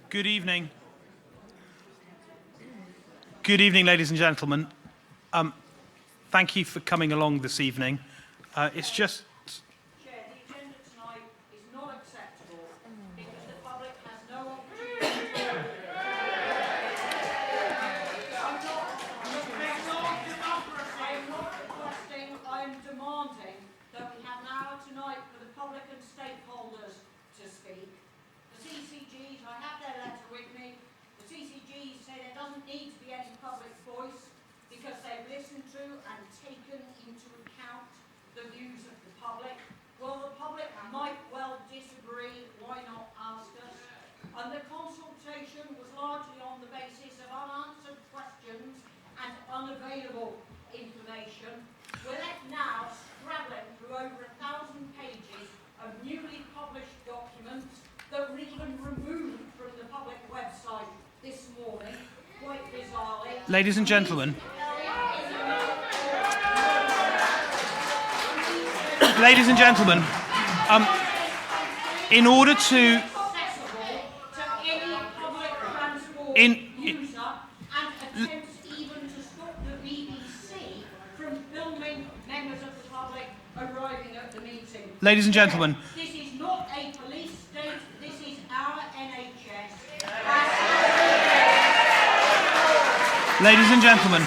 Good evening. Good evening, ladies and gentlemen. Thank you for coming along this evening. It's just... Chair, the agenda tonight is not acceptable because the public has no opportunity to... I'm not requesting, I'm demanding that we have an hour tonight for the public and stakeholders to speak. The CCGs, I have their letter with me. The CCGs say there doesn't need to be any public voice because they've listened to and taken into account the views of the public. Well, the public might well disagree. Why not ask us? And the consultation was largely on the basis of unanswered questions and unavailable information. We're left now scrabbling through over 1,000 pages of newly published documents that were even removed from the public website this morning, quite bizarrely. Ladies and gentlemen. Ladies and gentlemen, in order to... Ladies and gentlemen. This is not a police state, this is our NHS. Ladies and gentlemen,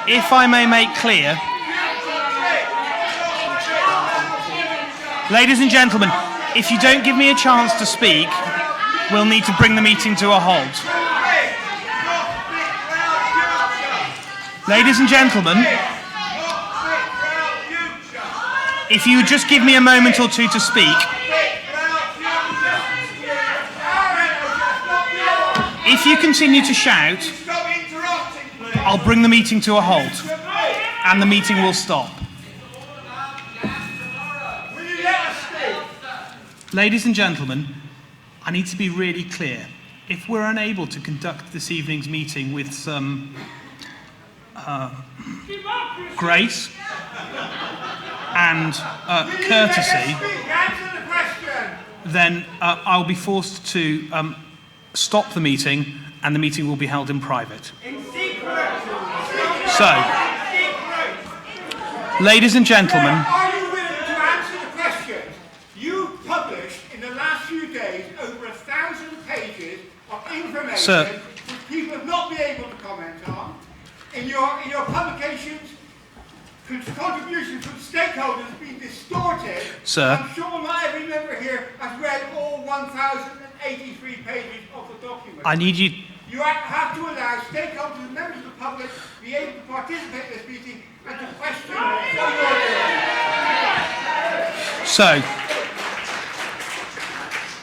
if I may make clear, ladies and gentlemen, if you don't give me a chance to speak, we'll need to bring the meeting to a halt. Ladies and gentlemen, if you would just give me a moment or two to speak. If you continue to shout, I'll bring the meeting to a halt, and the meeting will stop. Ladies and gentlemen, I need to be really clear. If we're unable to conduct this evening's meeting with some grace and courtesy, then I'll be forced to stop the meeting, and the meeting will be held in private. So, ladies and gentlemen, are you willing to answer the question? You published in the last few days over 1,000 pages of information Sir, which people have not been able to comment on. In your publications, contributions from stakeholders have been distorted. Sir. I'm sure not every member here has read all 1,083 pages of the document. I need you... You have to allow stakeholders and members of the public to be able to participate in this meeting and to question what you're doing. So,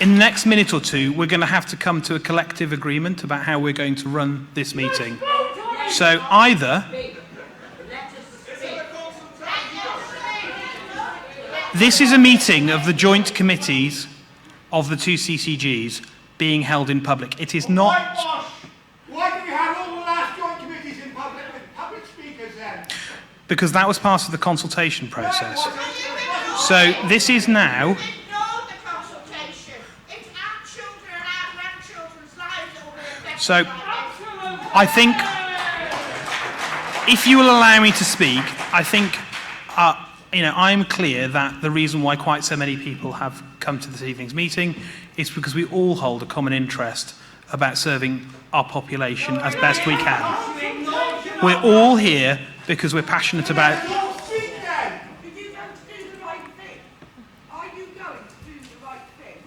in the next minute or two, we're going to have to come to a collective agreement about how we're going to run this meeting. So either this is a meeting of the joint committees of the two CCGs being held in public. It is not... Why do you have all the last joint committees in public with public speakers then? Because that was part of the consultation process. So this is now... Ignore the consultation. It's our children and our grandchildren's lives that will be affected. So I think, if you will allow me to speak, I think I'm clear that the reason why quite so many people have come to this evening's meeting is because we all hold a common interest about serving our population as best we can. We're all here because we're passionate about... Are you going to do the right thing? Are you going to do the right thing?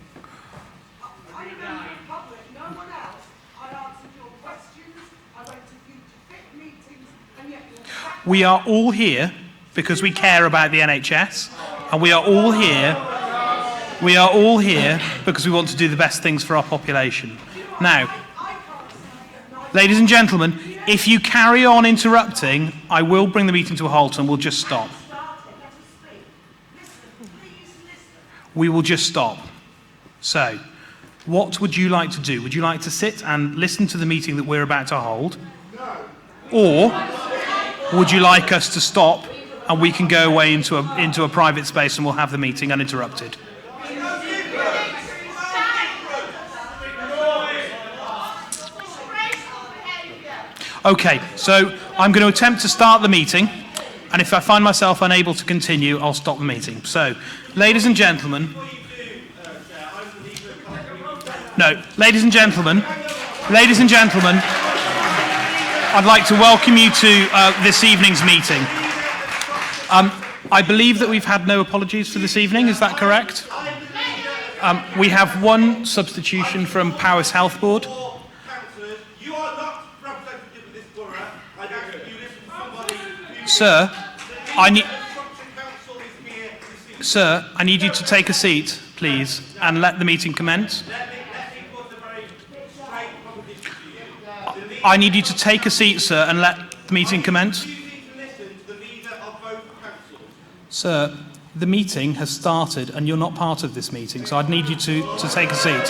I'm a member of the public, no one else. I answered your questions, I went to you to fit meetings, and yet you're back. We are all here because we care about the NHS, and we are all here because we want to do the best things for our population. Now, ladies and gentlemen, if you carry on interrupting, I will bring the meeting to a halt and we'll just stop. we will just stop. So, what would you like to do? Would you like to sit and listen to the meeting that we're about to hold? Or would you like us to stop and we can go away into a private space and we'll have the meeting uninterrupted? Okay, so I'm going to attempt to start the meeting, and if I find myself unable to continue, I'll stop the meeting. So, ladies and gentlemen, I'd like to welcome you to this evening's meeting. I believe that we've had no apologies for this evening, is that correct? We have one substitution from Powys Health Board. Sir, I need you to take a seat, please, and let the meeting commence. I need you to take a seat, sir, and let the meeting commence. Sir, the meeting has started and you're not part of this meeting, so I'd need you to take a seat.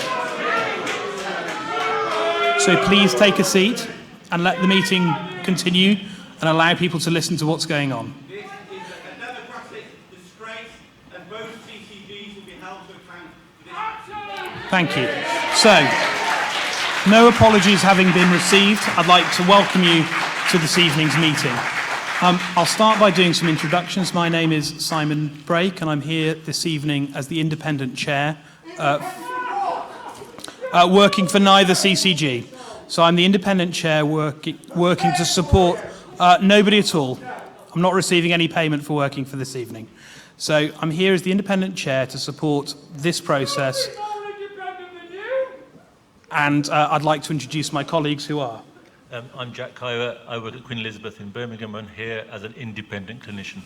So please take a seat and let the meeting continue and allow people to listen to what's going on. This is a democratic disgrace, and both CCGs will be held to account for this. Thank you. So, no apologies having been received, I'd like to welcome you to this evening's meeting. I'll start by doing some introductions. My name is Simon Brake, and I'm here this evening as the independent chair, working for neither CCG. So I'm the independent chair working to support nobody at all. I'm not receiving any payment for working for this evening. So I'm here as the independent chair to support this process. And I'd like to introduce my colleagues who are. I'm Jack Kywer. I work at Queen Elizabeth in Birmingham and here as an independent clinician.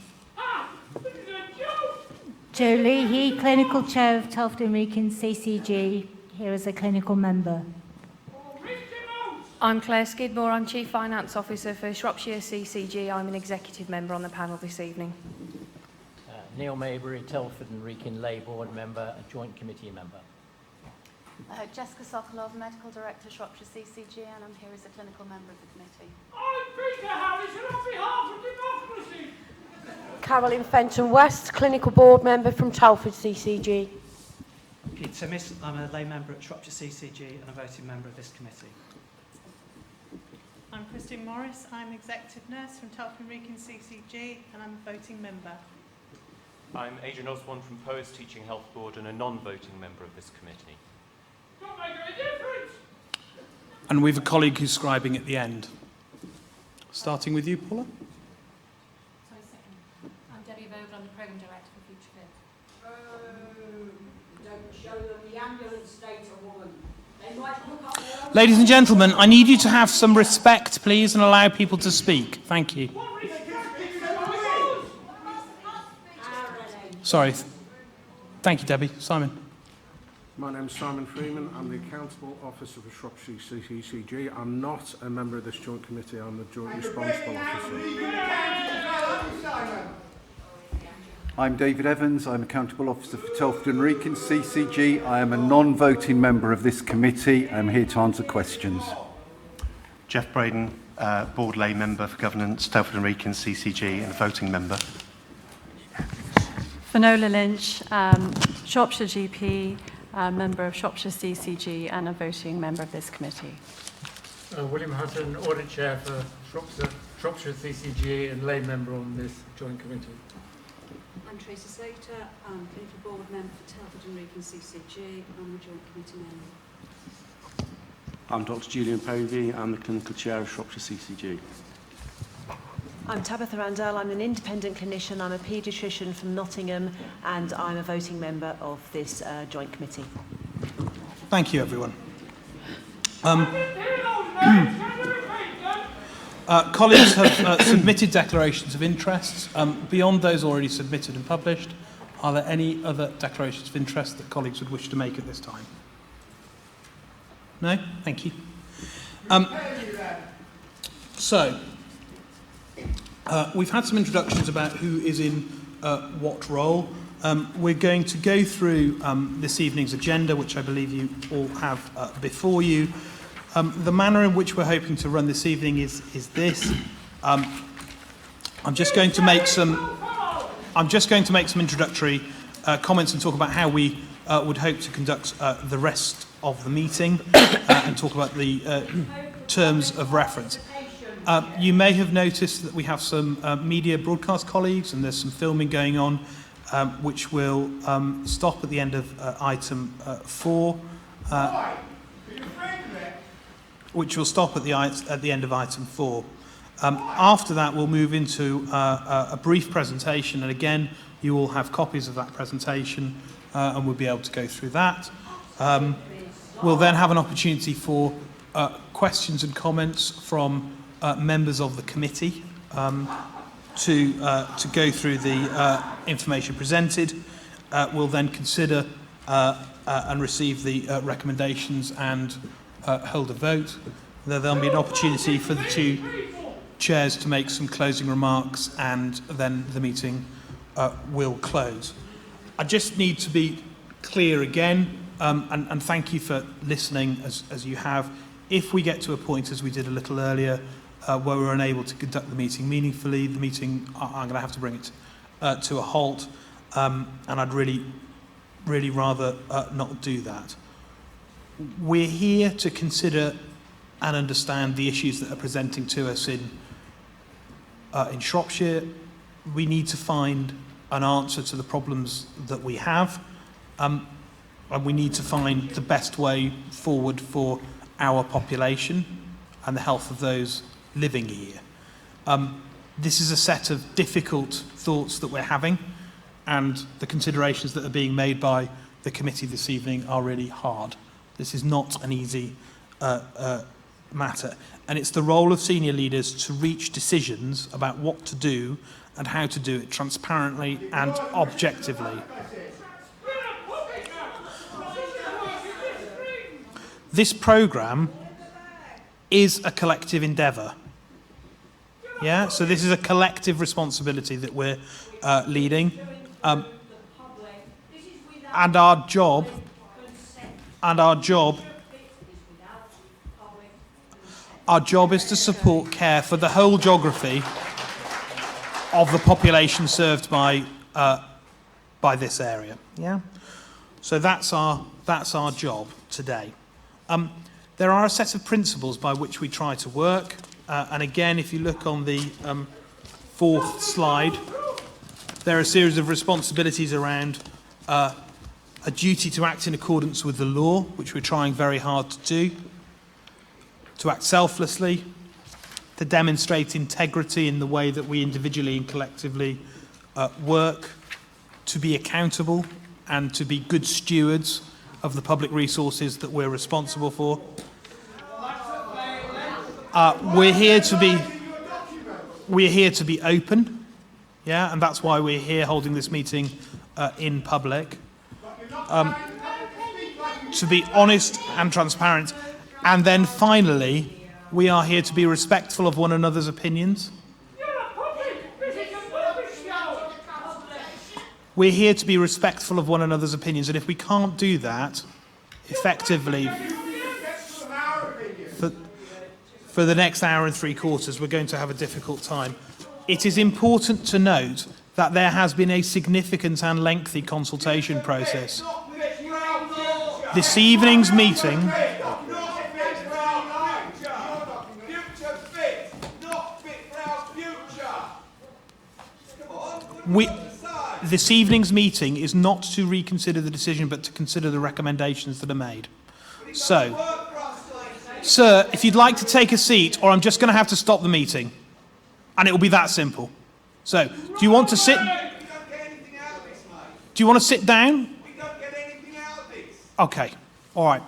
Jo Leahy, Clinical Chair of Telford and Wrekin CCG, here as a clinical member. I'm Claire Skidmore, I'm Chief Finance Officer for Shropshire CCG. I'm an executive member on the panel this evening. Neil Maybury, Telford and Wrekin Lay Board member, a joint committee member. Jessica Sokolov, Medical Director, Shropshire CCG, and I'm here as a clinical member of the committee. I'm Peter Harrison on behalf of democracy. Carolyn Fenton West, Clinical Board Member from Telford CCG. Peter Miss, I'm a lay member at Shropshire CCG and a voting member of this committee. I'm Christine Morris, I'm Executive Nurse from Telford and Wrekin CCG and I'm a voting member. I'm Adrian Osborne from Powys Teaching Health Board and a non-voting member of this committee. Don't make any difference. And we have a colleague who's scribing at the end. Starting with you, Paula. Sorry, second. I'm Debbie Vogel, I'm the Programme Director for Future Fit. Don't show them the ambulance data, woman. They might look up their own. Ladies and gentlemen, I need you to have some respect, please, and allow people to speak. Thank you. Sorry. Thank you, Debbie. Simon. My name is Simon Freeman. I'm the Accountable Officer for Shropshire CCG. I'm not a member of this joint committee. I'm the Joint Responsible Officer. I'm David Evans. I'm Accountable Officer for Telford and Wrekin CCG. I am a non-voting member of this committee. I'm here to answer questions. Jeff Braden, Board Lay Member for Governance, Telford and Wrekin CCG, and a voting member. Finola Lynch, Shropshire GP, member of Shropshire CCG and a voting member of this committee. William Hutton, Audit Chair for Shropshire CCG and lay member on this joint committee. I'm Tracy Slater, I'm Clinical Board Member for Telford and Wrekin CCG. I'm the joint committee member. I'm Dr Julian Povey, I'm the Clinical Chair of Shropshire CCG. I'm Tabitha Randell, I'm an independent clinician, I'm a paediatrician from Nottingham and I'm a voting member of this joint committee. Thank you, everyone. Colleagues have submitted declarations of interests. Beyond those already submitted and published, are there any other declarations of interest that colleagues would wish to make at this time? No? Thank you. We've had some introductions about who is in what role. We're going to go through this evening's agenda, which I believe you all have before you. The manner in which we're hoping to run this evening is this. I'm just going to make some introductory comments and talk about how we would hope to conduct the rest of the meeting and talk about the terms of reference. You may have noticed that we have some media broadcast colleagues and there's some filming going on, which will stop at the end of item 4. Which will stop at the end of item 4. After that, we'll move into a brief presentation, and again, you all have copies of that presentation, and we'll be able to go through that. We'll then have an opportunity for questions and comments from members of the committee to go through the information presented. We'll then consider and receive the recommendations and hold a vote. There'll be an opportunity for the two chairs to make some closing remarks, and then the meeting will close. I just need to be clear again, and thank you for listening as you have. If we get to a point, as we did a little earlier, where we're unable to conduct the meeting meaningfully, I'm going to have to bring it to a halt, and I'd really rather not do that. We're here to consider and understand the issues that are presenting to us in Shropshire. We need to find an answer to the problems that we have, and we need to find the best way forward for our population and the health of those living here. This is a set of difficult thoughts that we're having, and the considerations that are being made by the committee this evening are really hard. This is not an easy matter, and it's the role of senior leaders to reach decisions about what to do and how to do it transparently and objectively. This programme is a collective endeavour. Yeah, so this is a collective responsibility that we're leading, and our job is to support care for the whole geography of the population served by this area. Yeah, so that's our job today. There are a set of principles by which we try to work, and again, if you look on the fourth slide, there are a series of responsibilities around a duty to act in accordance with the law, which we're trying very hard to do, to act selflessly, to demonstrate integrity in the way that we individually and collectively work, to be accountable and to be good stewards of the public resources that we're responsible for. We're here to be open, yeah, and that's why we're here holding this meeting in public. To be honest and transparent, and then finally, we are here to be respectful of one another's opinions. We're here to be respectful of one another's opinions, and if we can't do that effectively for the next hour and 3/4, we're going to have a difficult time. It is important to note that there has been a significant and lengthy consultation process. This evening's meeting This evening's meeting is not to reconsider the decision, but to consider the recommendations that are made. So, sir, if you'd like to take a seat, or I'm just going to have to stop the meeting. And it will be that simple. So, do you want to sit? Do you want to sit down? Okay, all right.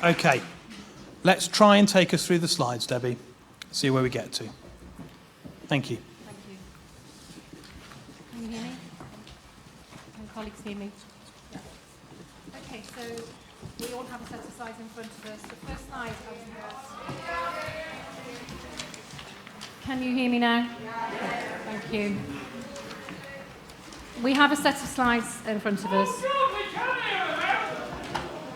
Okay. let's try and take us through the slides, Debbie. See where we get to. Thank you. Thank you. Can you hear me? Can colleagues hear me? Yeah. Okay, so we all have a set of slides in front of us. The first slide. Can you hear me now? Okay, thank you. We have a set of slides in front of us.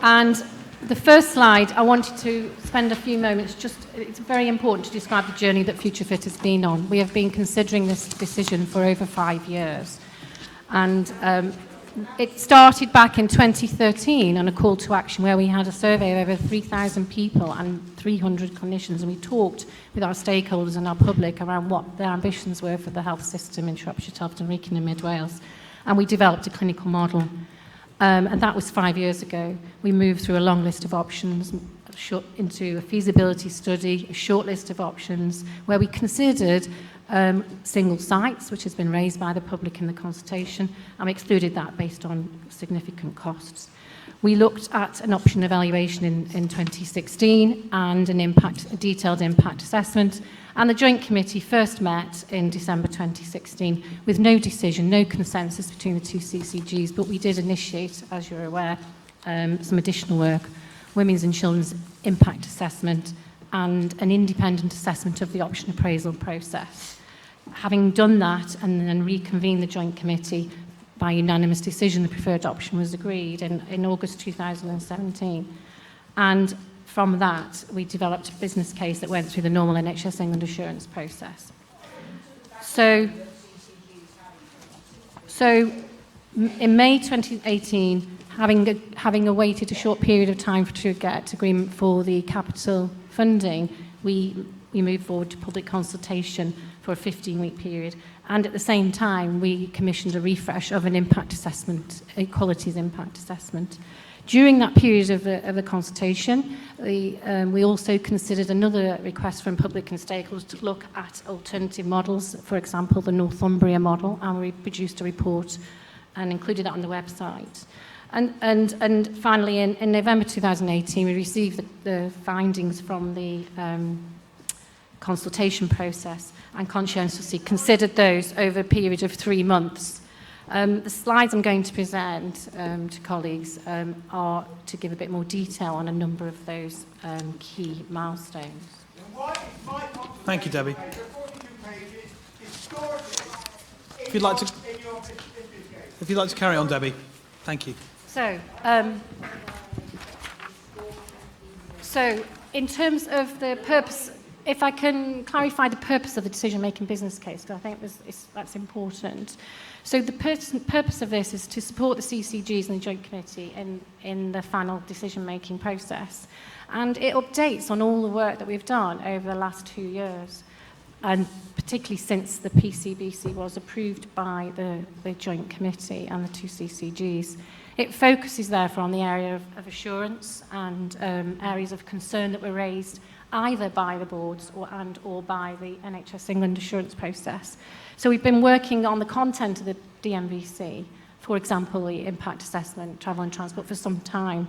And the first slide, I wanted to spend a few moments it's very important to describe the journey that FutureFit has been on. We have been considering this decision for over 5 years. And it started back in 2013 on a call to action where we had a survey of over 3,000 people and 300 clinicians, and we talked with our stakeholders and our public around what their ambitions were for the health system in Shropshire, Telford, Wrekin and Mid Wales. And we developed a clinical model. And that was 5 years ago. We moved through a long list of options into a feasibility study, a short list of options, where we considered single sites, which has been raised by the public in the consultation, and we excluded that based on significant costs. We looked at an option evaluation in 2016 and a detailed impact assessment, and the Joint Committee first met in December 2016 with no decision, no consensus between the two CCGs, but we did initiate, as you're aware, some additional work, women's and children's impact assessment and an independent assessment of the option appraisal process. Having done that and then reconvened the Joint Committee, by unanimous decision, the preferred option was agreed in August 2017. And from that, we developed a business case that went through the normal NHS England assurance process. So in May 2018, having awaited a short period of time to get agreement for the capital funding, we moved forward to public consultation for a 15-week period. And at the same time, we commissioned a refresh of an impact assessment, equalities impact assessment. During that period of the consultation, we also considered another request from public and stakeholders to look at alternative models, for example, the Northumbria model, and we produced a report and included that on the website. And finally, in November 2018, we received the findings from the consultation process and conscientiously considered those over a period of 3 months. The slides I'm going to present to colleagues are to give a bit more detail on a number of those key milestones. Thank you, Debbie. If you'd like to carry on, Debbie. Thank you. So in terms of the purpose, if I can clarify the purpose of the decision-making business case, because I think that's important. So the purpose of this is to support the CCGs and the Joint Committee in the final decision-making process. And it updates on all the work that we've done over the last 2 years, and particularly since the PCBC was approved by the Joint Committee and the two CCGs. It focuses therefore on the area of assurance and areas of concern that were raised either by the boards or by the NHS England assurance process. So we've been working on the content of the DMVC, for example, the impact assessment, travel and transport, for some time.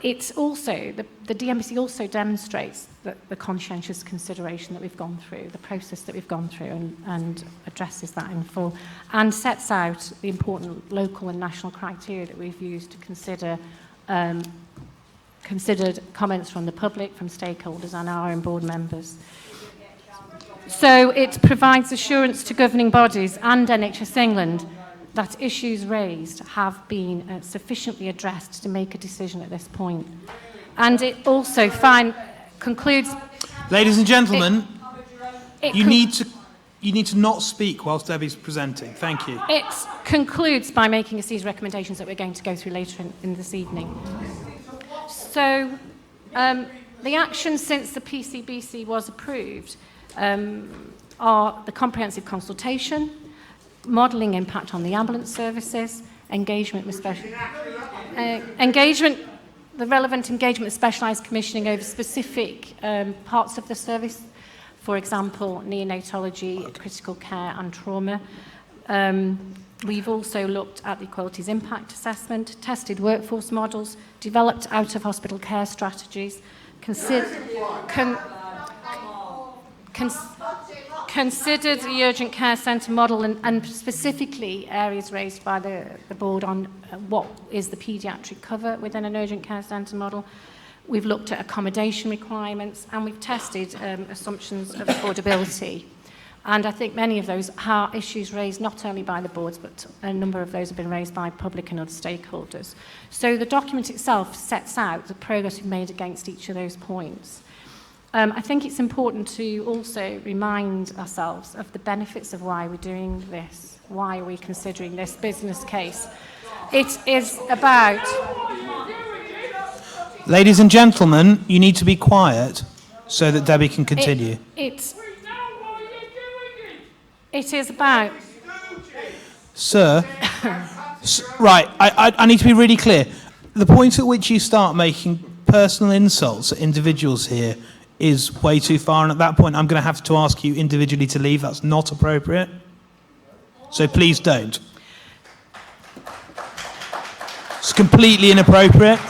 It's also, the DMVC also demonstrates the conscientious consideration that we've gone through, the process that we've gone through, and addresses that in full, and sets out the important local and national criteria that we've used to considered comments from the public, from stakeholders and our own board members. So it provides assurance to governing bodies and NHS England that issues raised have been sufficiently addressed to make a decision at this point. And it also concludes... Ladies and gentlemen, you need to not speak whilst Debbie's presenting. Thank you. It concludes by making us these recommendations that we're going to go through later in this evening. So the actions since the PCBC was approved are the comprehensive consultation, modelling impact on the ambulance services, engagement with the relevant engagement with specialised commissioning over specific parts of the service, for example, neonatology, critical care and trauma. We've also looked at the equalities impact assessment, tested workforce models, developed out-of-hospital care strategies, considered the urgent care centre model and specifically areas raised by the board on what is the paediatric cover within an urgent care centre model. We've looked at accommodation requirements and we've tested assumptions of affordability. And I think many of those are issues raised not only by the boards, but a number of those have been raised by public and other stakeholders. So the document itself sets out the progress we've made against each of those points. I think it's important to also remind ourselves of the benefits of why we're doing this, why are we considering this business case. It is about... Ladies and gentlemen, you need to be quiet so that Debbie can continue. It is about... Sir, right, I need to be really clear. The point at which you start making personal insults at individuals here is way too far, and at that point I'm going to have to ask you individually to leave. That's not appropriate. So please don't. It's completely inappropriate.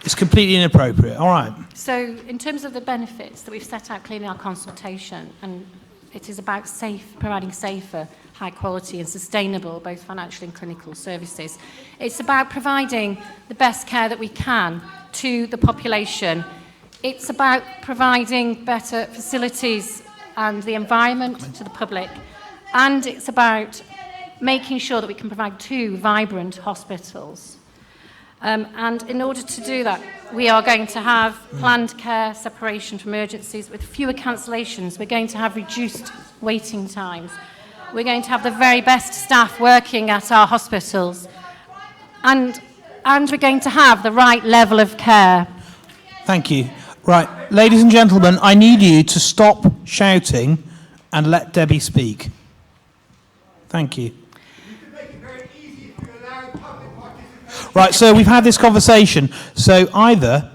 It's completely inappropriate. All right. So in terms of the benefits that we've set out clearly in our consultation, and it is about providing safer, high quality and sustainable, both financial and clinical services. It's about providing the best care that we can to the population. It's about providing better facilities and the environment to the public. And it's about making sure that we can provide 2 vibrant hospitals. And in order to do that, we are going to have planned care, separation from emergencies with fewer cancellations. We're going to have reduced waiting times. We're going to have the very best staff working at our hospitals. And we're going to have the right level of care. Thank you. Right, ladies and gentlemen, I need you to stop shouting and let Debbie speak. Thank you. Right, so we've had this conversation. So either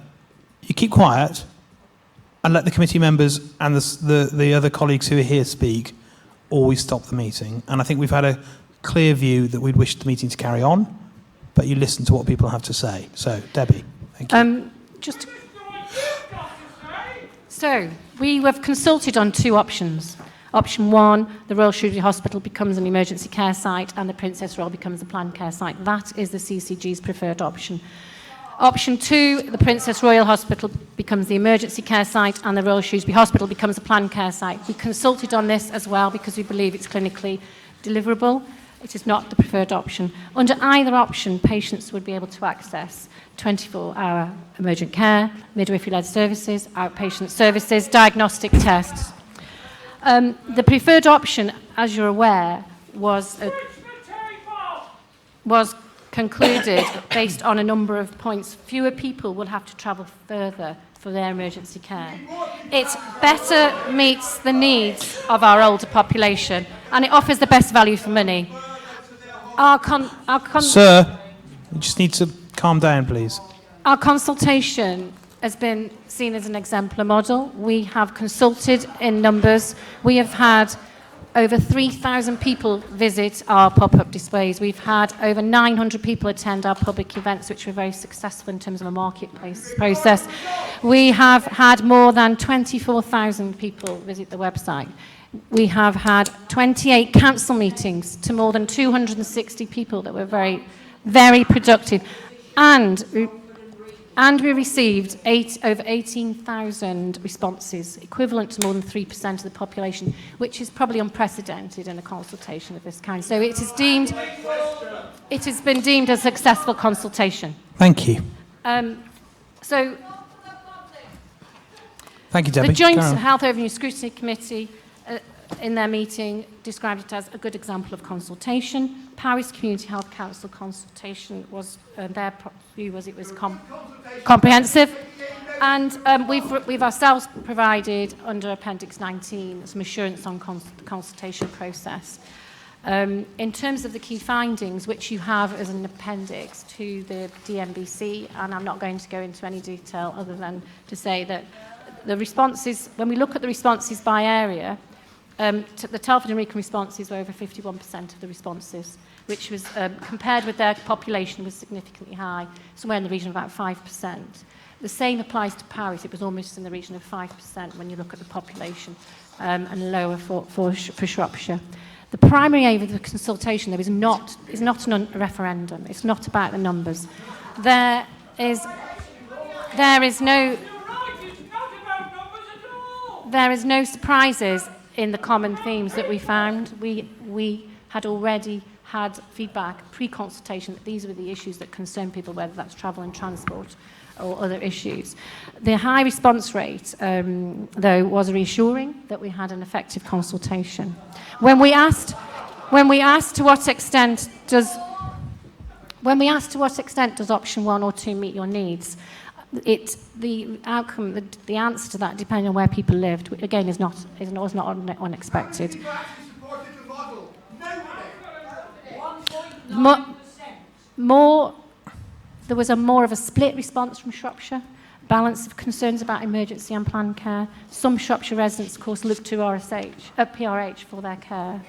you keep quiet and let the committee members and the other colleagues who are here speak, or we stop the meeting. And I think we've had a clear view that we'd wish the meeting to carry on, but you listen to what people have to say. So, Debbie, thank you. So we have consulted on 2 options. Option 1, the Royal Shrewsbury Hospital becomes an emergency care site and the Princess Royal becomes a planned care site. That is the CCG's preferred option. Option 2, the Princess Royal Hospital becomes the emergency care site and the Royal Shrewsbury Hospital becomes a planned care site. We consulted on this as well because we believe it's clinically deliverable. It is not the preferred option. Under either option, patients would be able to access 24-hour emergent care, midwifery-led services, outpatient services, diagnostic tests. The preferred option, as you're aware, was concluded based on a number of points. Fewer people will have to travel further for their emergency care. It better meets the needs of our older population, and it offers the best value for money. Sir, you just need to calm down, please. Our consultation has been seen as an exemplar model. We have consulted in numbers. We have had over 3,000 people visit our pop-up displays. We've had over 900 people attend our public events, which were very successful in terms of a marketplace process. We have had more than 24,000 people visit the website. We have had 28 council meetings to more than 260 people that were very, very productive. And we received over 18,000 responses, equivalent to more than 3% of the population, which is probably unprecedented in a consultation of this kind. So it has been deemed a successful consultation. Thank you. So thank you, Debbie. The Joint Health Overview Scrutiny Committee in their meeting described it as a good example of consultation. Paris Community Health Council consultation was their view was it was comprehensive, and we've ourselves provided under Appendix 19 some assurance on the consultation process. In terms of the key findings, which you have as an appendix to the DMBC, and I'm not going to go into any detail other than to say that the responses, when we look at the responses by area, the Telford and Wrekin responses were over 51% of the responses, which was compared with their population was significantly high, somewhere in the region of about 5%. The same applies to Paris. It was almost in the region of 5% when you look at the population, and lower for Shropshire. The primary aim of the consultation, though, is not a referendum. It's not about the numbers. There is no surprises in the common themes that we found. We had already had feedback pre-consultation that these were the issues that concern people, whether that's travel and transport or other issues. The high response rate, though, was reassuring that we had an effective consultation. When we asked to what extent does option 1 or 2 meet your needs, the outcome, the answer to that, depending on where people lived, again, was not unexpected. There was more of a split response from Shropshire, balance of concerns about emergency and planned care. Some Shropshire residents, of course, looked to PRH for their care.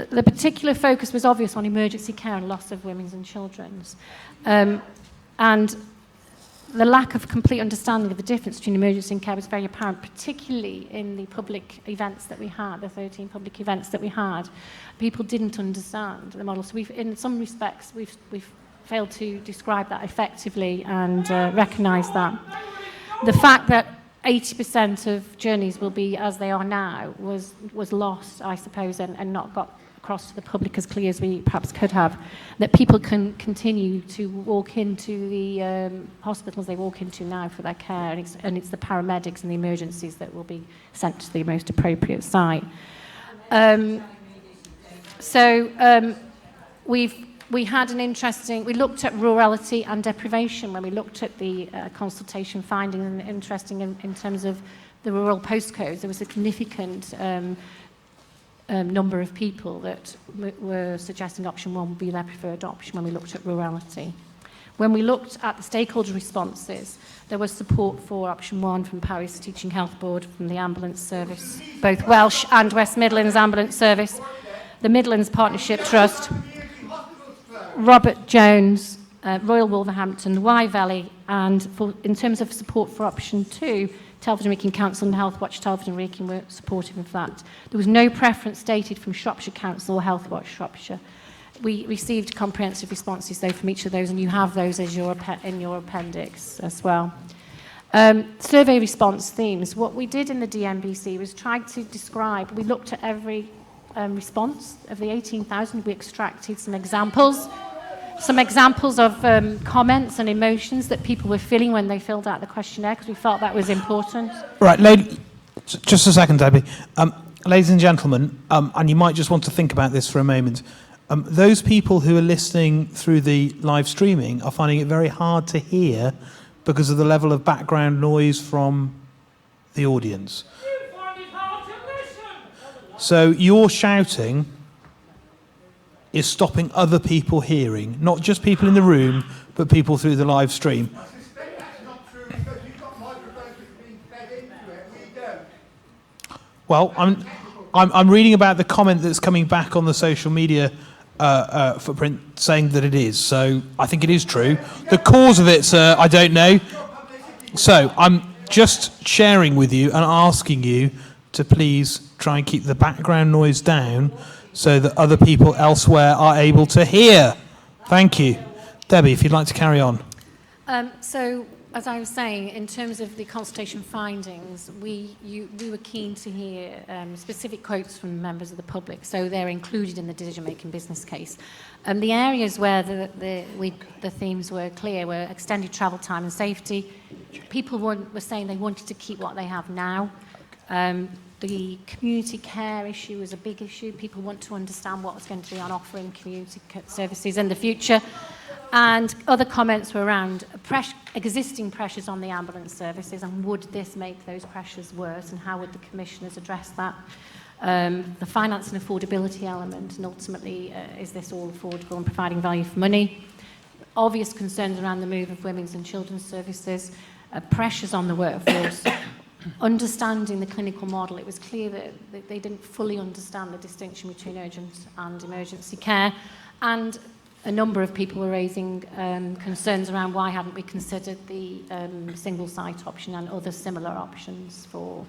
The particular focus was obvious on emergency care and loss of women's and children's. And the lack of complete understanding of the difference between emergency and care was very apparent, particularly in the public events that we had, the 13 public events that we had. People didn't understand the model. So in some respects, we've failed to describe that effectively and recognise that. The fact that 80% of journeys will be as they are now was lost, I suppose, and not got across to the public as clear as we perhaps could have. That people can continue to walk into the hospitals they walk into now for their care, and it's the paramedics and the emergencies that will be sent to the most appropriate site. We had an interesting, we looked at rurality and deprivation when we looked at the consultation finding, and interesting in terms of the rural postcodes. There was a significant number of people that were suggesting option 1 would be their preferred option when we looked at rurality. When we looked at the stakeholder responses, there was support for option 1 from Paris Teaching Health Board, from the ambulance service, both Welsh and West Midlands Ambulance Service, the Midlands Partnership Trust, Robert Jones, Royal Wolverhampton, Wye Valley, and in terms of support for option 2, Telford and Wrekin Council and Health Watch Telford and Wrekin were supportive of that. There was no preference stated from Shropshire Council or Health Watch Shropshire. We received comprehensive responses, though, from each of those, and you have those as in your appendix as well. Survey response themes. What we did in the DMBC was try to describe, we looked at every response of the 18,000, we extracted some examples of comments and emotions that people were feeling when they filled out the questionnaire, because we felt that was important. Right, just a second, Debbie. Ladies and gentlemen, and you might just want to think about this for a moment, those people who are listening through the live streaming are finding it very hard to hear because of the level of background noise from the audience. So your shouting is stopping other people hearing, not just people in the room, but people through the live stream. I suspect that's not true because you've got microphones being fed into it. We don't. Well, I'm reading about the comment that's coming back on the social media footprint saying that it is. So I think it is true. The cause of it, sir, I don't know. So I'm just sharing with you and asking you to please try and keep the background noise down so that other people elsewhere are able to hear. Thank you. Debbie, if you'd like to carry on. So, as I was saying, in terms of the consultation findings, we were keen to hear specific quotes from members of the public, so they're included in the decision-making business case. The areas where the themes were clear were extended travel time and safety. People were saying they wanted to keep what they have now. The community care issue is a big issue. People want to understand what was going to be on offer in community services in the future. And other comments were around existing pressures on the ambulance services, and would this make those pressures worse, and how would the commissioners address that? The finance and affordability element, and ultimately, is this all affordable and providing value for money? Obvious concerns around the move of women's and children's services, pressures on the workforce. Understanding the clinical model, it was clear that they didn't fully understand the distinction between urgent and emergency care, and a number of people were raising concerns around why hadn't we considered the single site option and other similar options for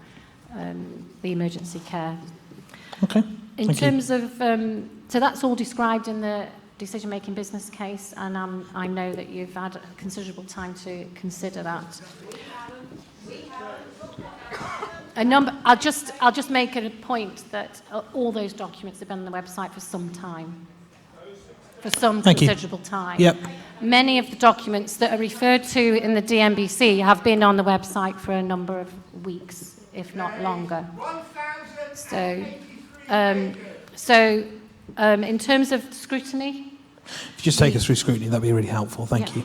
the emergency care. Okay. In terms of, so that's all described in the decision-making business case, and I know that you've had considerable time to consider that. I'll just make a point that all those documents have been on the website for some time. For some considerable time. Yep. Many of the documents that are referred to in the DMBC have been on the website for a number of weeks, if not longer. So, in terms of scrutiny... If you just take us through scrutiny, that'd be really helpful. Thank you.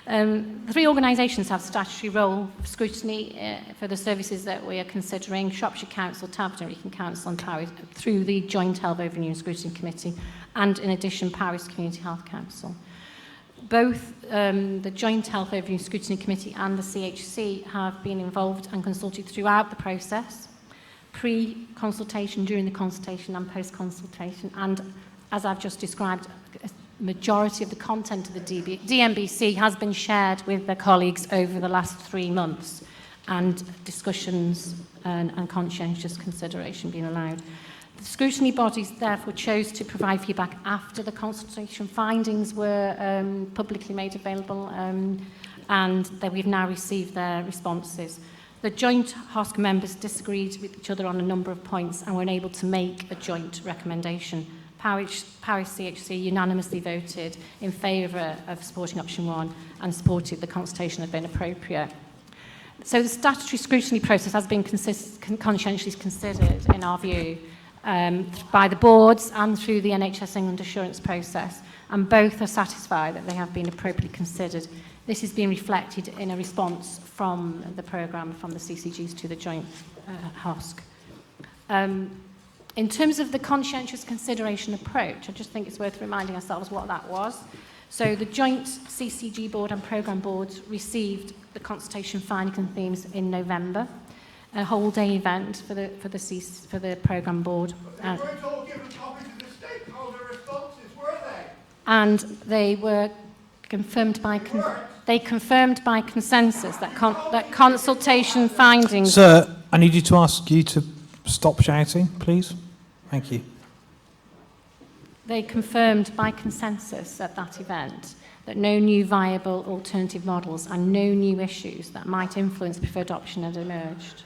The three organisations have statutory role for scrutiny for the services that we are considering: Shropshire Council, Talbot and Wrekin Council and Powys, through the Joint Health Overview and Scrutiny Committee, and in addition Powys Community Health Council. Both the Joint Health Overview and Scrutiny Committee and the CHC have been involved and consulted throughout the process, pre-consultation, during the consultation and post-consultation, and as I've just described, majority of the content of the DMBC has been shared with their colleagues over the last 3 months, and discussions and conscientious consideration being allowed. The scrutiny bodies therefore chose to provide feedback after the consultation findings were publicly made available, and that we've now received their responses. The joint HOSC members disagreed with each other on a number of points and were unable to make a joint recommendation. Powys CHC unanimously voted in favour of supporting option 1 and supported the consultation had been appropriate. So the statutory scrutiny process has been conscientiously considered, in our view, by the boards and through the NHS England assurance process, and both are satisfied that they have been appropriately considered. This has been reflected in a response from the programme, from the CCGs to the joint HOSC. In terms of the conscientious consideration approach, I just think it's worth reminding ourselves what that was. So the joint CCG board and programme boards received the consultation findings and themes in November, a whole day event for the programme board. They weren't all given copies of the stakeholder responses, were they? And they were confirmed by consensus that consultation findings. Sir, I need you to ask you to stop shouting, please. Thank you. They confirmed by consensus at that event that no new viable alternative models and no new issues that might influence preferred option had emerged.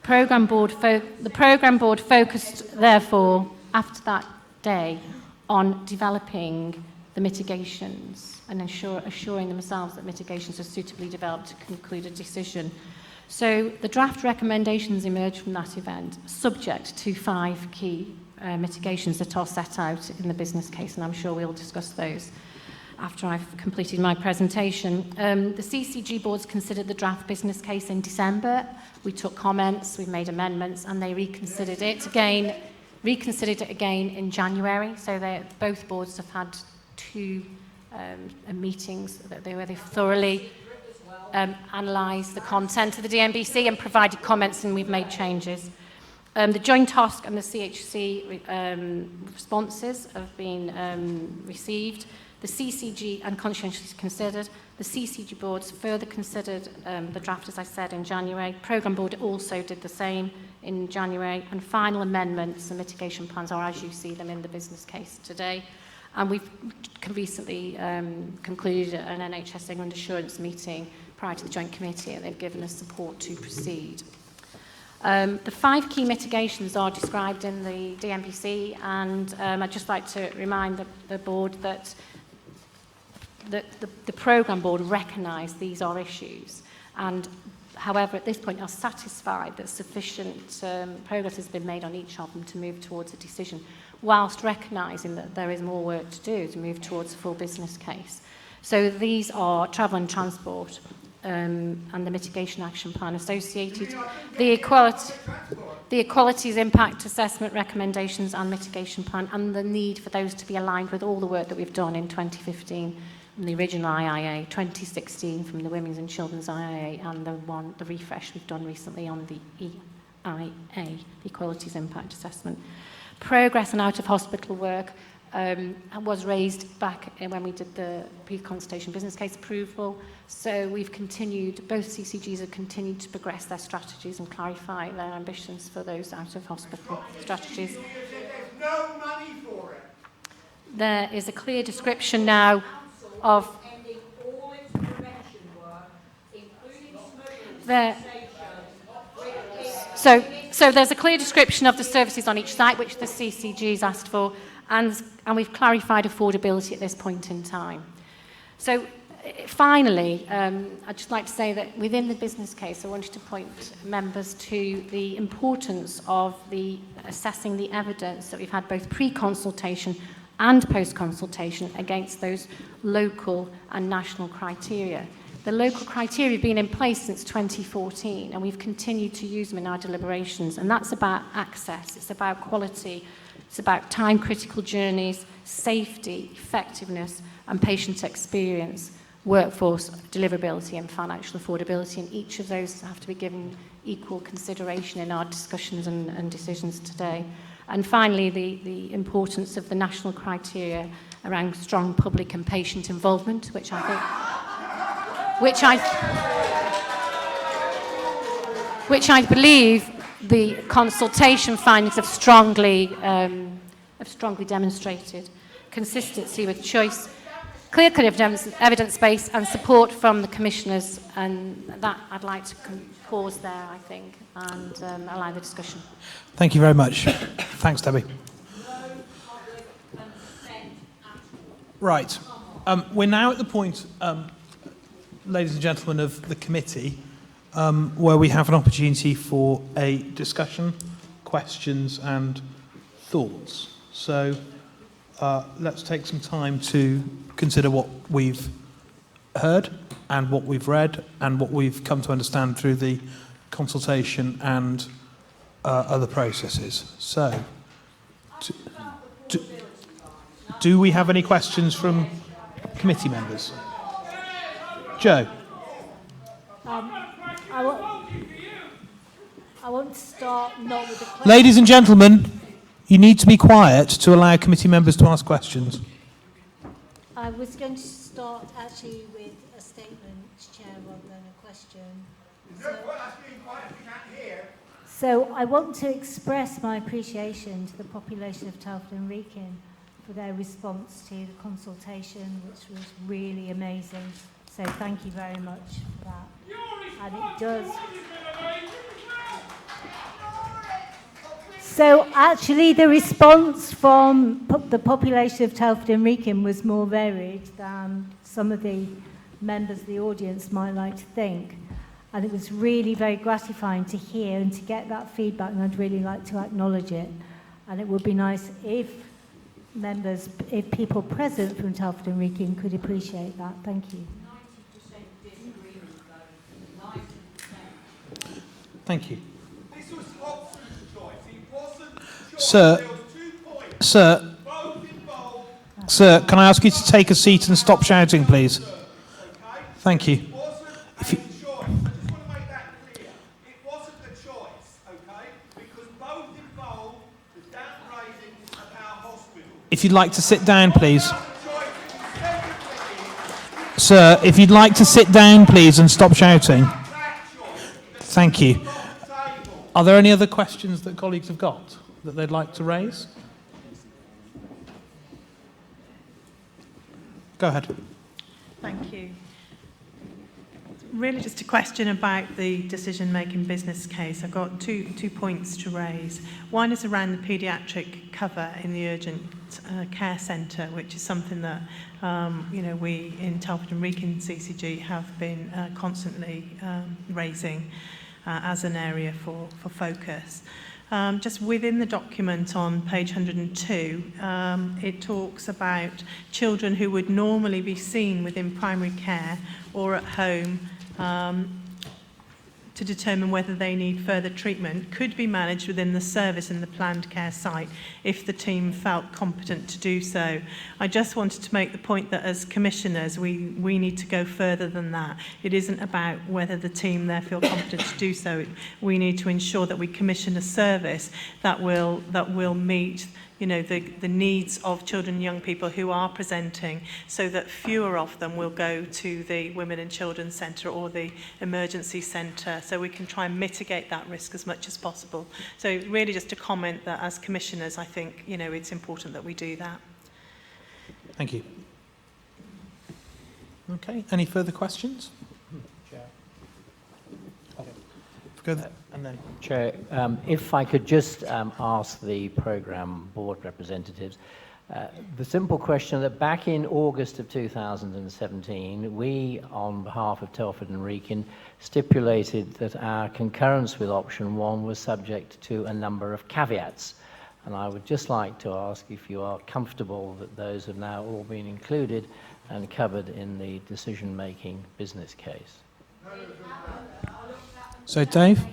The programme board focused, therefore, after that day, on developing the mitigations and assuring themselves that mitigations are suitably developed to conclude a decision. So the draft recommendations emerged from that event, subject to 5 key mitigations that are set out in the business case, and I'm sure we'll discuss those after I've completed my presentation. The CCG boards considered the draft business case in December. We took comments, we made amendments, and they reconsidered it again in January. So both boards have had 2 meetings where they thoroughly analysed the content of the DMBC and provided comments, and we've made changes. The joint HOSC and the CHC responses have been received. The CCG and conscientiously considered. The CCG boards further considered the draft, as I said, in January. Programme board also did the same in January. And final amendments and mitigation plans are as you see them in the business case today. And we've recently concluded an NHS England assurance meeting prior to the Joint Committee, and they've given us support to proceed. The 5 key mitigations are described in the DMBC, and I'd just like to remind the board that the programme board recognise these are issues, and however at this point are satisfied that sufficient progress has been made on each of them to move towards a decision, whilst recognising that there is more work to do to move towards a full business case. So these are travel and transport, and the mitigation action plan associated, the equalities impact assessment recommendations and mitigation plan, and the need for those to be aligned with all the work that we've done in 2015 from the original IIA, 2016 from the Women's and Children's IIA, and the refresh we've done recently on the EIA, the equalities impact assessment. Progress and out of hospital work. was raised back when we did the pre-consultation business case approval. So we've continued, both CCGs have continued to progress their strategies and clarify their ambitions for those out-of-hospital strategies. There's no money for it. There is a clear description now of ending all its prevention work, including smoking there. cessation. So there's a clear description of the services on each site, which the CCG's asked for, and we've clarified affordability at this point in time. So finally, I'd just like to say that within the business case, I wanted to point members to the importance of assessing the evidence that we've had both pre-consultation and post-consultation against those local and national criteria. The local criteria have been in place since 2014, and we've continued to use them in our deliberations, and that's about access, it's about quality, it's about time-critical journeys, safety, effectiveness, and patient experience, workforce deliverability and financial affordability, and each of those have to be given equal consideration in our discussions and decisions today. And finally, the importance of the national criteria around strong public and patient involvement, which I believe the consultation findings have strongly demonstrated. Consistency with choice, clear evidence base and support from the commissioners, and that I'd like to pause there, I think, and allow the discussion. Thank you very much. Thanks, Debbie. Right. We're now at the point, ladies and gentlemen of the committee, where we have an opportunity for a discussion, questions and thoughts. So let's take some time to consider what we've heard and what we've read and what we've come to understand through the consultation and other processes. So, do we have any questions from committee members? Joe. I want to start not with the question. Ladies and gentlemen, you need to be quiet to allow committee members to ask questions. I was going to start actually with a statement, Chair, rather than a question. So I want to express my appreciation to the population of Telford and Wrekin for their response to the consultation, which was really amazing. So thank you very much for that. And it does. So actually the response from the population of Telford and Wrekin was more varied than some of the members of the audience might like to think. And it was really very gratifying to hear and to get that feedback, and I'd really like to acknowledge it. And it would be nice if people present from Telford and Wrekin could appreciate that. Thank you. 90% disagreement, though. 90%. Thank you. This was Oxford's choice. It wasn't choice. There was 2 points. Sir, can I ask you to take a seat and stop shouting, please? Thank you. If you'd like to sit down, please. Sir, if you'd like to sit down, please, and stop shouting. Thank you. Are there any other questions that colleagues have got that they'd like to raise? Go ahead. Thank you. Really just a question about the decision-making business case. I've got two points to raise. One is around the paediatric cover in the urgent care centre, which is something that we in Telford and Wrekin CCG have been constantly raising as an area for focus. Just within the document on page 102, it talks about children who would normally be seen within primary care or at home to determine whether they need further treatment could be managed within the service in the planned care site if the team felt competent to do so. I just wanted to make the point that as commissioners we need to go further than that. It isn't about whether the team there feel competent to do so. We need to ensure that we commission a service that will meet you know, the needs of children and young people who are presenting, so that fewer of them will go to the Women and Children Centre or the Emergency Centre, so we can try and mitigate that risk as much as possible. So really just to comment that as commissioners, I think, you know, it's important that we do that. Thank you. Okay, any further questions? Chair. And then Chair, if I could just ask the programme board representatives, the simple question that back in August of 2017, we, on behalf of Telford and Wrekin, stipulated that our concurrence with option 1 was subject to a number of caveats. And I would just like to ask if you are comfortable that those have now all been included and covered in the decision-making business case. So Dave?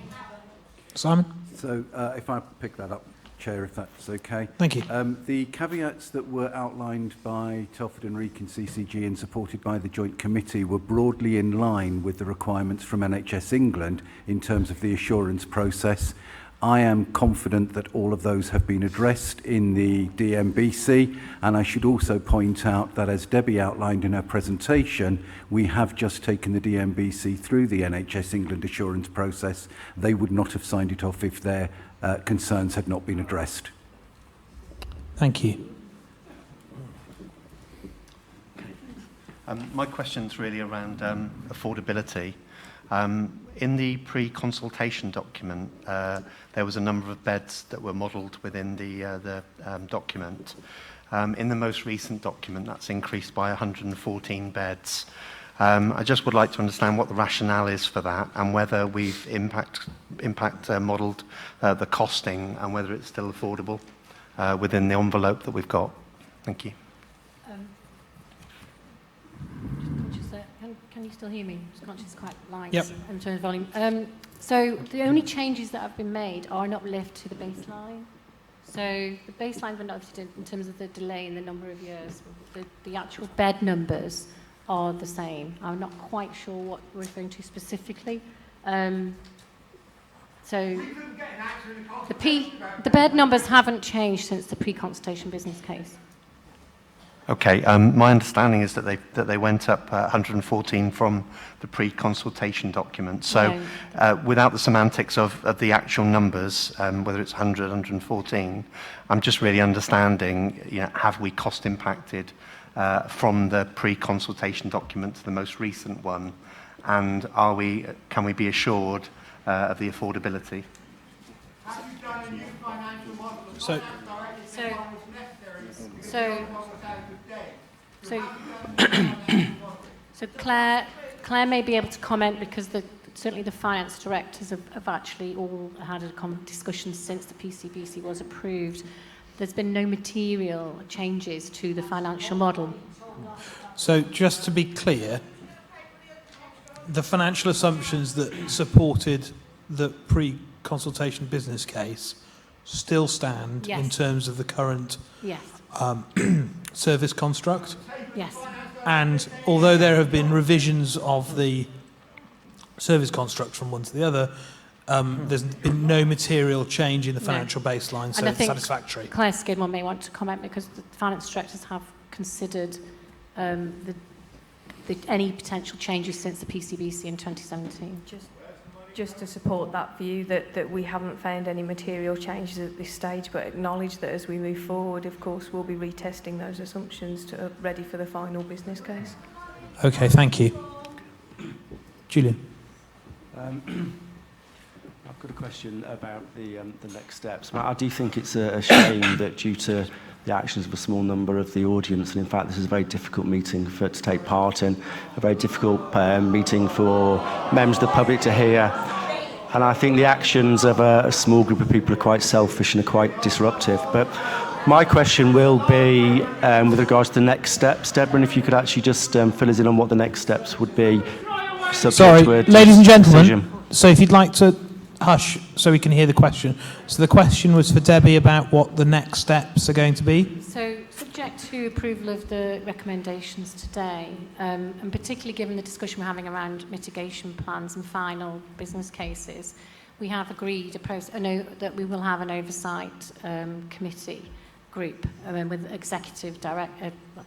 Simon? So if I pick that up, Chair, if that's okay. Thank you. The caveats that were outlined by Telford and Wrekin CCG and supported by the Joint Committee were broadly in line with the requirements from NHS England in terms of the assurance process. I am confident that all of those have been addressed in the DMBC, and I should also point out that, as Debbie outlined in her presentation, we have just taken the DMBC through the NHS England assurance process. They would not have signed it off if their concerns had not been addressed. Thank you. My question's really around affordability. In the pre-consultation document, there was a number of beds that were modelled within the document. In the most recent document, that's increased by 114 beds. I just would like to understand what the rationale is for that, and whether we've impact modelled the costing, and whether it's still affordable within the envelope that we've got. Thank you. Can you still hear me? Just conscious it's quite light Yep. in terms of volume. So the only changes that have been made are an uplift to the baseline. So the baseline been uplifted in terms of the delay in the number of years. The actual bed numbers are the same. I'm not quite sure what we're referring to specifically. So the bed numbers haven't changed since the pre-consultation business case. Okay, my understanding is that they went up 114 from the pre-consultation document. So without the semantics of the actual numbers, whether it's 100, 114, I'm just really understanding, you know, have we cost impacted from the pre-consultation document to the most recent one, and can we be assured of the affordability? Have you done a new financial model? So Claire may be able to comment, because certainly the finance directors have actually all had a discussion since the PCBC was approved. There's been no material changes to the financial model. So just to be clear, the financial assumptions that supported the pre-consultation business case still stand Yes. in terms of the current Yes. service construct. Yes. And although there have been revisions of the service construct from one to the other, there's been no material change in the financial baseline, so And I it's think satisfactory. Claire Skidmore may want to comment, because the finance directors have considered any potential changes since the PCBC in 2017. Just to support that view that we haven't found any material changes at this stage, but acknowledge that as we move forward, of course, we'll be retesting those assumptions to ready for the final business case. Okay, thank you. Julian. I've got a question about the next steps. I do think it's a shame that, due to the actions of a small number of the audience, and in fact this is a very difficult meeting to take part in, a very difficult meeting for members of the public to hear, and I think the actions of a small group of people are quite selfish and are quite disruptive. But my question will be with regards to the next steps. Deborah, if you could actually just fill us in on what the next steps would be. Sorry, ladies and gentlemen, so if you'd like to hush so we can hear the question. So the question was for Debbie about what the next steps are going to be. So subject to approval of the recommendations today, and particularly given the discussion we're having around mitigation plans and final business cases, we have agreed that we will have an oversight committee group with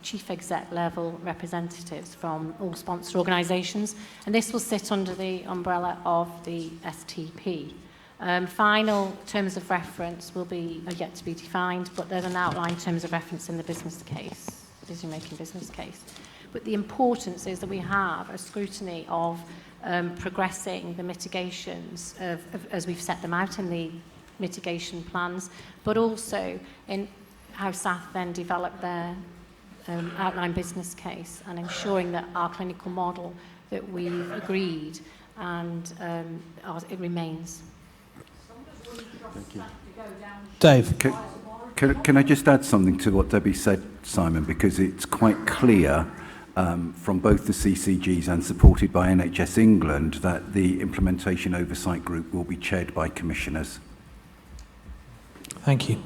chief exec level representatives from all sponsor organisations, and this will sit under the umbrella of the STP. Final terms of reference are yet to be defined, but there's an outline terms of reference in the business case, decision-making business case. But the importance is that we have a scrutiny of progressing the mitigations as we've set them out in the mitigation plans, but also in how SAF then develop their outline business case and ensuring that our clinical model that we've agreed and it remains. Thank you. Dave. Can I just add something to what Debbie said, Simon, because it's quite clear from both the CCGs and supported by NHS England that the implementation oversight group will be chaired by commissioners. Thank you.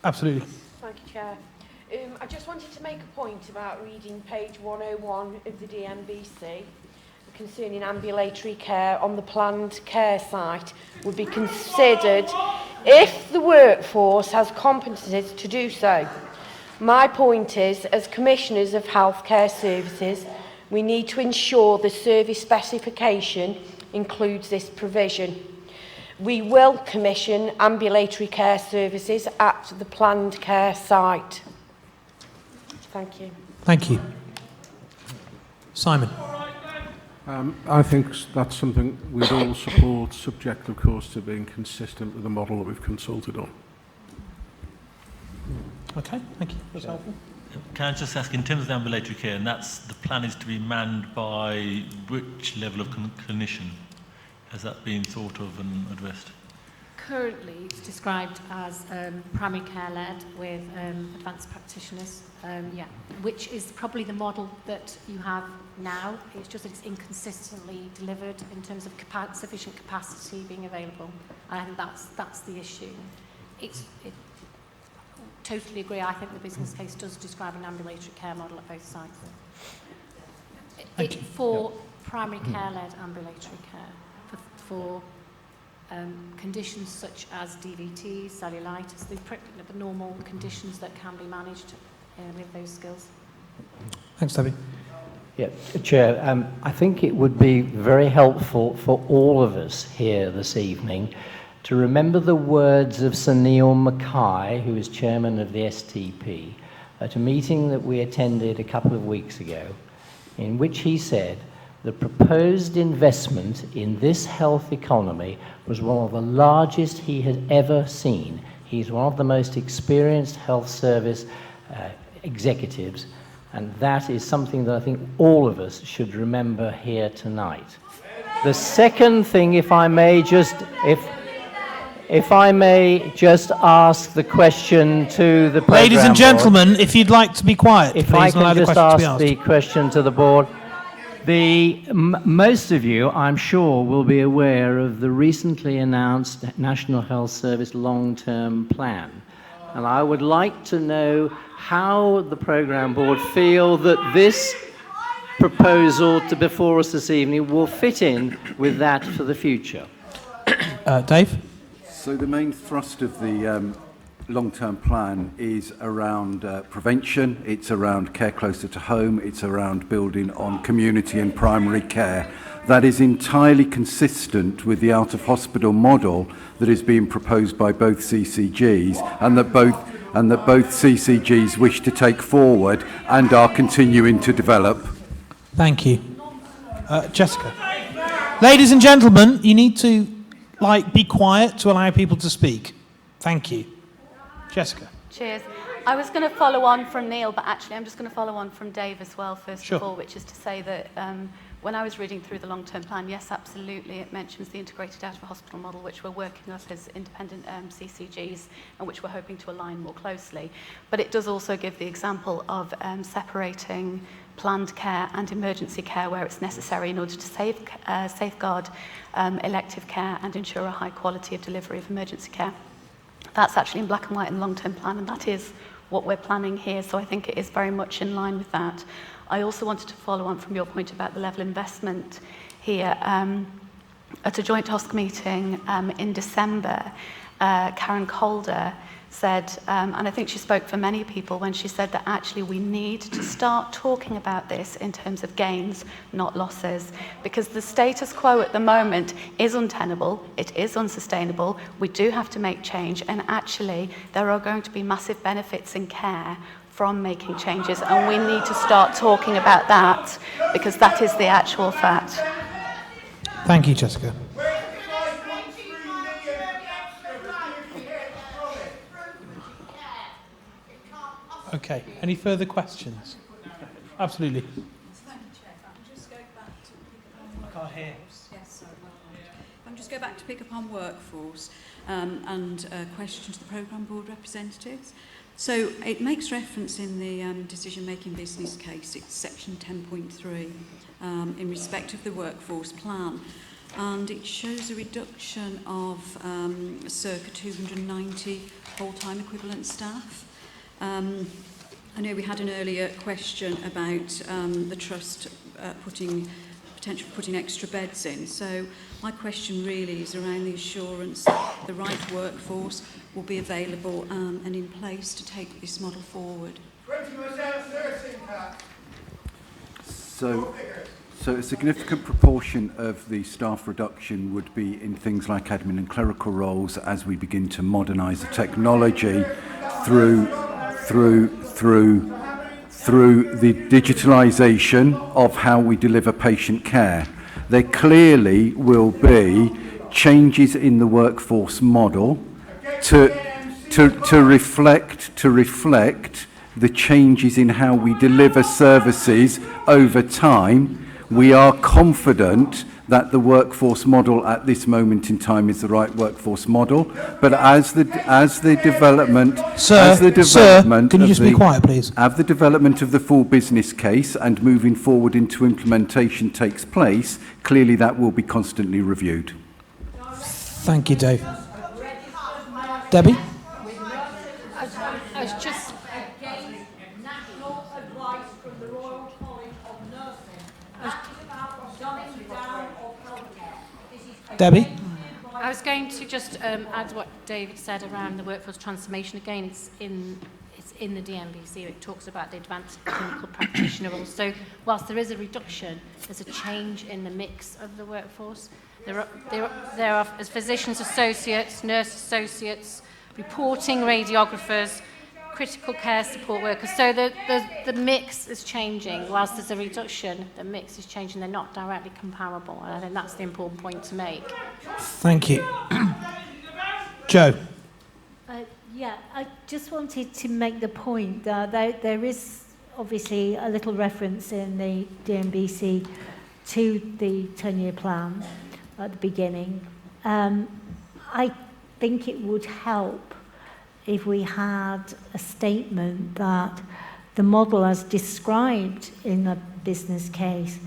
Absolutely. Thank you, Chair. I just wanted to make a point about reading page 101 of the DMBC concerning ambulatory care on the planned care site would be considered if the workforce has competencies to do so. My point is, as commissioners of healthcare services, we need to ensure the service specification includes this provision. We will commission ambulatory care services at the planned care site. Thank you. Thank you. Simon. I think that's something we'd all support, subject, of course, to being consistent with the model that we've consulted on. Okay, thank you. That's helpful. Can I just ask, in terms of the ambulatory care, and the plan is to be manned by which level of clinician? Has that been thought of and addressed? Currently, it's described as primary care led with advanced practitioners, which is probably the model that you have now. It's just that it's inconsistently delivered in terms of sufficient capacity being available. And that's the issue. Totally agree. I think the business case does describe an ambulatory care model at both sites. For primary care led ambulatory care, for conditions such as DVT, cellulitis, the normal conditions that can be managed with those skills. Thanks, Debbie. Yeah, Chair, I think it would be very helpful for all of us here this evening to remember the words of Sir Neil Mackay, who is chairman of the STP, at a meeting that we attended a couple of weeks ago, in which he said, the proposed investment in this health economy was one of the largest he had ever seen. He's one of the most experienced health service executives, and that is something that I think all of us should remember here tonight. The second thing, if I may just ask the question to the program Ladies and gentlemen, board, if you'd like to be quiet, if I can just ask the question to the board. Most of you, I'm sure, will be aware of the recently announced National Health Service long-term plan. And I would like to know how the programme board feel that this proposal before us this evening will fit in with that for the future. Dave? So the main thrust of the long-term plan is around prevention, it's around care closer to home, it's around building on community and primary care. That is entirely consistent with the out-of-hospital model that is being proposed by both CCGs and that both CCGs wish to take forward and are continuing to develop. Thank you. Jessica. Ladies and gentlemen, you need to be quiet to allow people to speak. Thank you. Jessica. Cheers. I was going to follow on from Neil, but actually I'm just going to follow on from Dave as well, first of all, which is to say that when I was reading through the long-term plan, yes, absolutely, it mentions the integrated out-of-hospital model, which we're working up as independent CCGs and which we're hoping to align more closely. But it does also give the example of separating planned care and emergency care where it's necessary in order to safeguard elective care and ensure a high quality of delivery of emergency care. That's actually in black and white in the long-term plan, and that is what we're planning here, so I think it is very much in line with that. I also wanted to follow on from your point about the level of investment here. at a joint task meeting in December, Karen Calder said, and I think she spoke for many people when she said that actually we need to start talking about this in terms of gains, not losses, because the status quo at the moment is untenable, it is unsustainable, we do have to make change, and actually there are going to be massive benefits in care from making changes, and we need to start talking about that, because that is the actual fact. Thank you, Jessica. Okay, any further questions? Absolutely. Thank you, Chair. If I can just go back to pick up on I can't hear. Yes, sorry. If I can just go back to pick up on workforce and questions to the programme board representatives. So it makes reference in the decision-making business case, it's section 10.3, in respect of the workforce plan. And it shows a reduction of circa 290 full-time equivalent staff. I know we had an earlier question about the Trust potential for putting extra beds in. So my question really is around the assurance that the right workforce will be available and in place to take this model forward. 20% nursing cap. So a significant proportion of the staff reduction would be in things like admin and clerical roles as we begin to modernise the technology through the digitalisation of how we deliver patient care. There clearly will be changes in the workforce model to reflect the changes in how we deliver services over time. We are confident that the workforce model at this moment in time is the right workforce model, but as the development, can you just be quiet, please? As the development of the full business case and moving forward into implementation takes place, clearly that will be constantly reviewed. Thank you, Dave. Debbie? I was just... National advice from the Royal College of Nursing. That is about dumbing down of healthcare. This is Debbie? I was going to just add what David said around the workforce transformation. Again, it's in the DMBC. It talks about the advanced clinical practitioner roles. So whilst there is a reduction, there's a change in the mix of the workforce. There are physicians associates, nurse associates, reporting radiographers, critical care support workers. So the mix is changing. Whilst there's a reduction, the mix is changing. They're not directly comparable. And I think that's the important point to make. Thank you. Joe? Yeah, I just wanted to make the point that there is obviously a little reference in the DMBC to the 10-year plan at the beginning. I think it would help if we had a statement that the model as described in the business case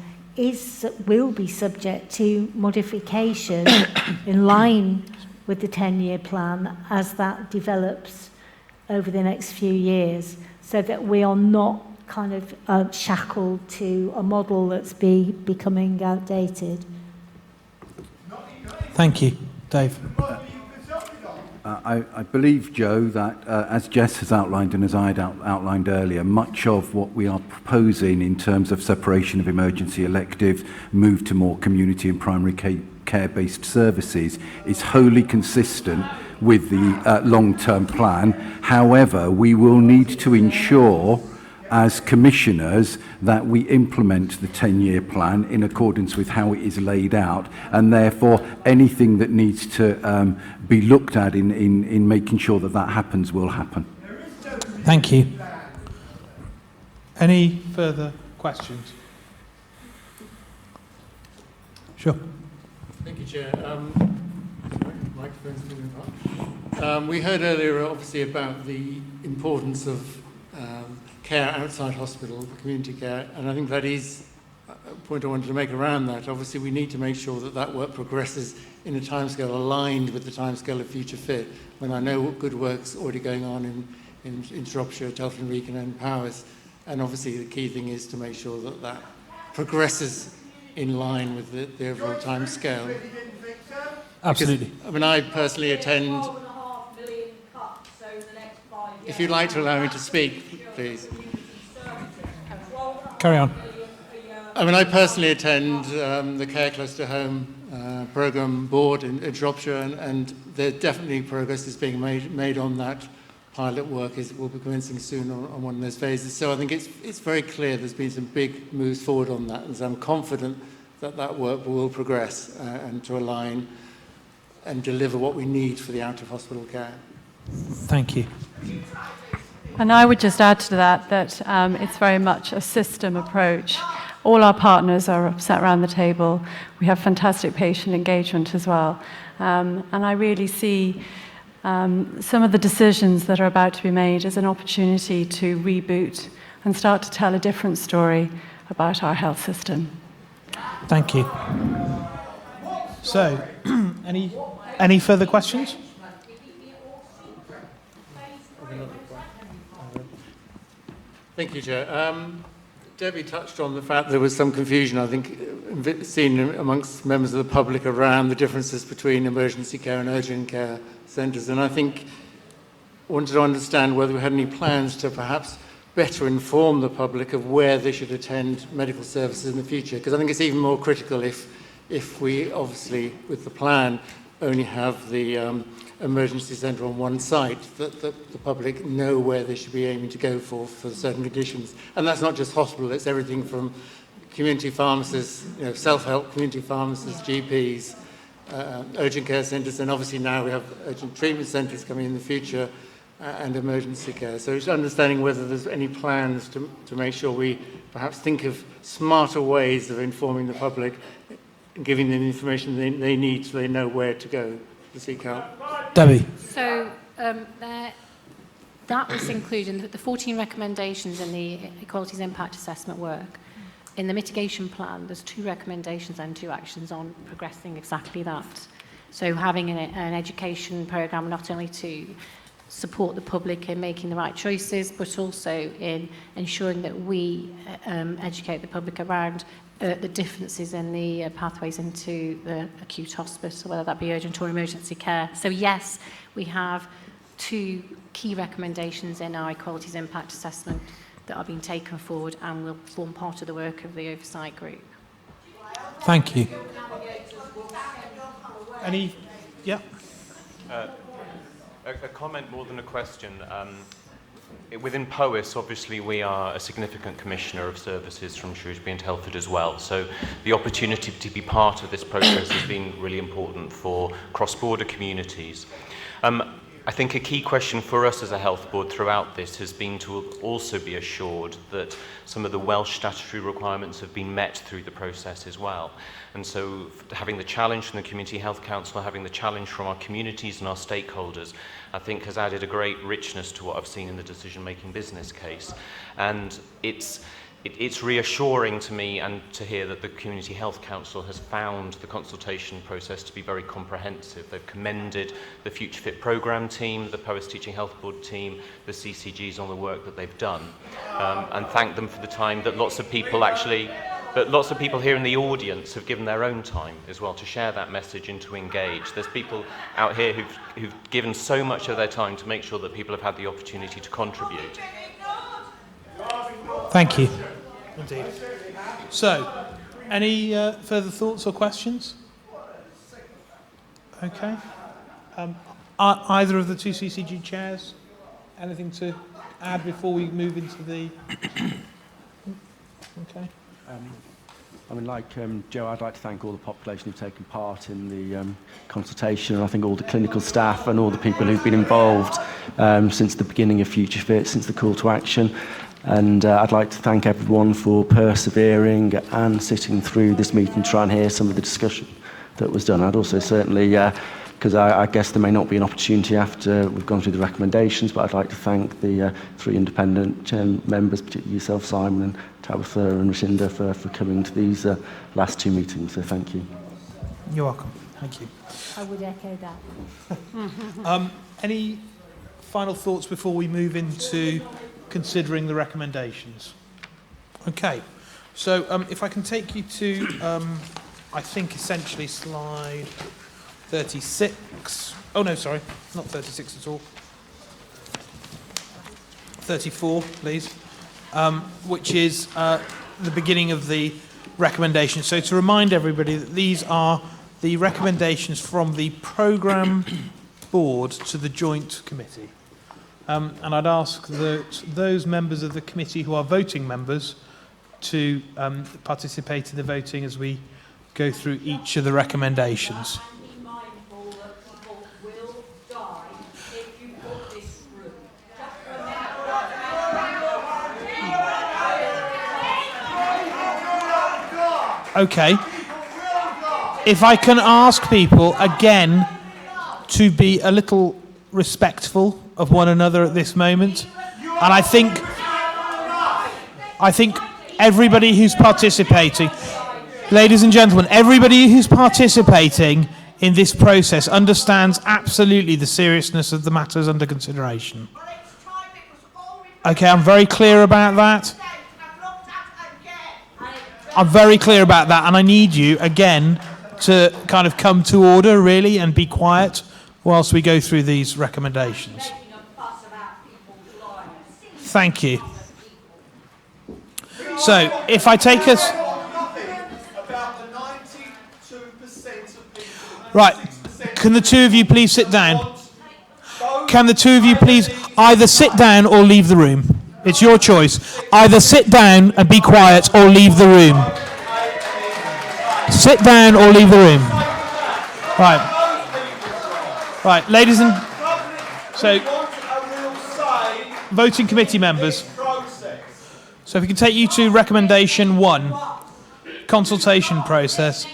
will be subject to modification in line with the 10-year plan as that develops over the next few years, so that we are not kind of shackled to a model that's becoming outdated. Thank you. Dave? I believe, Joe, that as Jess has outlined and as I had outlined earlier, much of what we are proposing in terms of separation of emergency elective, move to more community and primary care-based services is wholly consistent with the long-term plan. However, we will need to ensure as commissioners that we implement the 10-year plan in accordance with how it is laid out, and therefore anything that needs to be looked at in making sure that that happens will happen. Thank you. Any further questions? Sure. Thank you, Chair. Microphone's moving apart. We heard earlier, obviously, about the importance of care outside hospital, community care, and I think that is a point I wanted to make around that. Obviously, we need to make sure that that work progresses in a timescale aligned with the timescale of Future Fit, when I know what good work's already going on in Shropshire, Telford and Wrekin and Powys, and obviously the key thing is to make sure that that progresses in line with the overall timescale. Absolutely. Because, I mean, I personally attend... £12.5 million cuts over the next 5 years. If you'd like to allow me to speak, please. Carry on. I mean, I personally attend the Care Close to Home programme board in Shropshire, and there definitely progress is being made on that. Pilot work will be commencing soon on one of those phases. So I think it's very clear there's been some big moves forward on that, and so I'm confident that that work will progress and to align and deliver what we need for the out-of-hospital care. Thank you. And I would just add to that it's very much a system approach. All our partners are sat around the table. We have fantastic patient engagement as well. And I really see some of the decisions that are about to be made as an opportunity to reboot and start to tell a different story about our health system. Thank you. So, any further questions? Thank you, Chair. Debbie touched on the fact there was some confusion, I think, seen amongst members of the public around the differences between emergency care and urgent care centres. And I think I wanted to understand whether we had any plans to perhaps better inform the public of where they should attend medical services in the future. Because I think it's even more critical if we, obviously, with the plan, only have the emergency centre on one site, that the public know where they should be aiming to go for certain conditions. And that's not just hospital, it's everything from community pharmacists, self-help community pharmacists, GPs, urgent care centres, and obviously now we have urgent treatment centres coming in the future, and emergency care. So it's understanding whether there's any plans to make sure we perhaps think of smarter ways of informing the public and giving them the information they need so they know where to go to seek help. Debbie. So that was included in the 14 recommendations in the Equalities Impact Assessment work. In the mitigation plan, there's 2 recommendations and 2 actions on progressing exactly that. So having an education programme not only to support the public in making the right choices, but also in ensuring that we educate the public around the differences in the pathways into the acute hospital, whether that be urgent or emergency care. So yes, we have 2 key recommendations in our Equalities Impact Assessment that are being taken forward and will form part of the work of the oversight group. Thank you. Any? Yeah. A comment more than a question. Within POIS, obviously, we are a significant commissioner of services from Shrewsbury and Telford as well. So the opportunity to be part of this process has been really important for cross-border communities. I think a key question for us as a health board throughout this has been to also be assured that some of the Welsh statutory requirements have been met through the process as well. And so having the challenge from the Community Health Council, having the challenge from our communities and our stakeholders, I think has added a great richness to what I've seen in the decision-making business case. And it's reassuring to me and to hear that the Community Health Council has found the consultation process to be very comprehensive. They've commended the Future Fit programme team, the POIS Teaching Health Board team, the CCGs on the work that they've done, and thank them for the time that lots of people here in the audience have given their own time as well to share that message and to engage. There's people out here who've given so much of their time to make sure that people have had the opportunity to contribute. Thank you. Indeed. So, any further thoughts or questions? Okay. Are either of the 2 CCG chairs anything to add before we move into the... Okay. I mean, like Joe, I'd like to thank all the population who've taken part in the consultation, and I think all the clinical staff and all the people who've been involved since the beginning of Future Fit, since the call to action. And I'd like to thank everyone for persevering and sitting through this meeting to try and hear some of the discussion that was done. I'd also certainly, because I guess there may not be an opportunity after we've gone through the recommendations, but I'd like to thank the 3 independent members, particularly yourself, Simon, and Tabitha and Rashinda, for coming to these last 2 meetings. So thank you. You're welcome. Thank you. I would echo that. Any final thoughts before we move into considering the recommendations? Okay. So if I can take you to, I think, essentially slide 36. Oh no, sorry, not 36 at all. 34, please, which is the beginning of the recommendation. So to remind everybody that these are the recommendations from the programme board to the joint committee. And I'd ask that those members of the committee who are voting members to participate in the voting as we go through each of the recommendations. Be mindful that people will die if you put this through. Okay. If I can ask people again to be a little respectful of one another at this moment, and I think everybody who's participating, ladies and gentlemen, everybody who's participating in this process understands absolutely the seriousness of the matters under consideration. Okay, I'm very clear about that. I'm very clear about that, and I need you, again, to kind of come to order, really, and be quiet whilst we go through these recommendations. Thank you. So, if I take us... Right, can the two of you please sit down? Can the two of you please either sit down or leave the room? It's your choice. Either sit down and be quiet or leave the room. Sit down or leave the room. Right. Right, ladies and... So, voting committee members. So if we can take you to recommendation 1, consultation process.